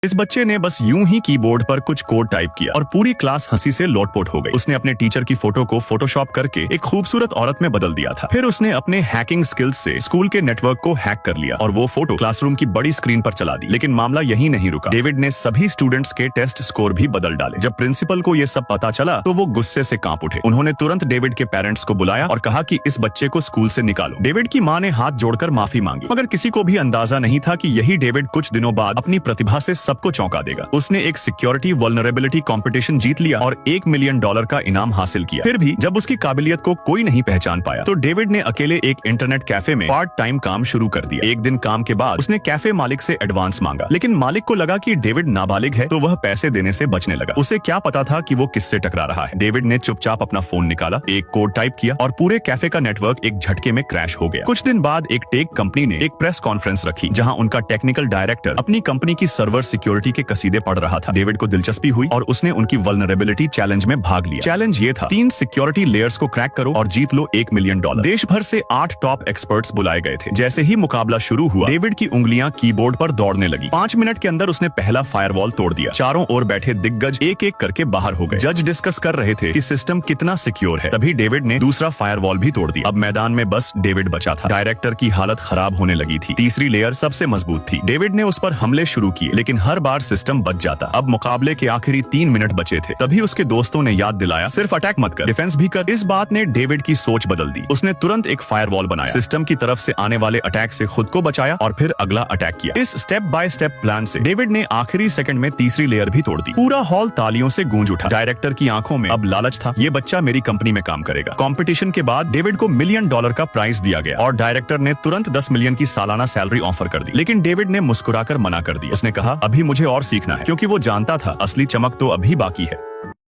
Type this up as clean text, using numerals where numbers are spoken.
इस बच्चे ने बस यूं ही कीबोर्ड पर कुछ कोड टाइप किया और पूरी क्लास हंसी से लोटपोट हो गई। उसने अपने टीचर की फोटो को फोटोशॉप करके एक खूबसूरत औरत में बदल दिया था। फिर उसने अपने हैकिंग स्किल्स से स्कूल के नेटवर्क को हैक कर लिया और वो फोटो क्लासरूम की बड़ी स्क्रीन पर चला दी। लेकिन मामला यही नहीं रुका। डेविड ने सभी स्टूडेंट्स के टेस्ट स्कोर भी बदल डाले। जब प्रिंसिपल को ये सब पता चला तो वो गुस्से से कांप उठे। उन्होंने तुरंत डेविड के पेरेंट्स को बुलाया और कहा कि इस बच्चे को स्कूल से निकालो। डेविड की मां ने हाथ जोड़कर माफी मांगी, मगर किसी को भी अंदाजा नहीं था कि यही डेविड कुछ दिनों बाद अपनी प्रतिभा से सबको चौंका देगा। उसने एक सिक्योरिटी वल्नरेबिलिटी कंपटीशन जीत लिया और $1 मिलियन का इनाम हासिल किया। फिर भी जब उसकी काबिलियत को कोई नहीं पहचान पाया तो डेविड ने अकेले एक इंटरनेट कैफे में पार्ट टाइम काम शुरू कर दिया। एक दिन काम के बाद उसने कैफे मालिक से एडवांस मांगा, लेकिन मालिक को लगा कि डेविड नाबालिग है तो वह पैसे देने से बचने लगा। उसे क्या पता था कि वो किससे टकरा रहा है। डेविड ने चुपचाप अपना फोन निकाला, एक कोड टाइप किया और पूरे कैफे का नेटवर्क एक झटके में क्रैश हो गया। कुछ दिन बाद एक टेक कंपनी ने एक प्रेस कॉन्फ्रेंस रखी जहां उनका टेक्निकल डायरेक्टर अपनी कंपनी की सर्वर सिक्योरिटी के कसीदे पढ़ रहा था। डेविड को दिलचस्पी हुई और उसने उनकी वल्नरेबिलिटी चैलेंज में भाग लिया। चैलेंज ये था, 3 सिक्योरिटी लेयर्स को क्रैक करो और जीत लो $1 मिलियन। देश भर से 8 टॉप एक्सपर्ट्स बुलाए गए थे। जैसे ही मुकाबला शुरू हुआ, डेविड की उंगलियां कीबोर्ड पर दौड़ने लगी। 5 मिनट के अंदर उसने पहला फायरवॉल तोड़ दिया। चारों ओर बैठे दिग्गज एक एक करके बाहर हो गए। जज डिस्कस कर रहे थे कि सिस्टम कितना सिक्योर है। तभी डेविड ने दूसरा फायरवॉल भी तोड़ दिया। अब मैदान में बस डेविड बचा था। डायरेक्टर की हालत खराब होने लगी थी। तीसरी लेयर सबसे मजबूत थी। डेविड ने उस पर हमले शुरू किए, लेकिन हर बार सिस्टम बच जाता। अब मुकाबले के आखिरी 3 मिनट बचे थे। तभी उसके दोस्तों ने याद दिलाया, सिर्फ अटैक मत कर, डिफेंस भी कर। इस बात ने डेविड की सोच बदल दी। उसने तुरंत एक फायरवॉल बनाया, सिस्टम की तरफ से आने वाले अटैक से खुद को बचाया और फिर अगला अटैक किया। इस स्टेप बाय स्टेप प्लान से डेविड ने आखिरी सेकंड में तीसरी लेयर भी तोड़ दी। पूरा हॉल तालियों से गूंज उठा। डायरेक्टर की आंखों में अब लालच था, ये बच्चा मेरी कंपनी में काम करेगा। कंपटीशन के बाद डेविड को $1 मिलियन का प्राइज दिया गया और डायरेक्टर ने तुरंत 10 मिलियन की सालाना सैलरी ऑफर कर दी। लेकिन डेविड ने मुस्कुराकर मना कर दिया। उसने कहा, अभी मुझे और सीखना है, क्योंकि वो जानता था असली चमक तो अभी बाकी है।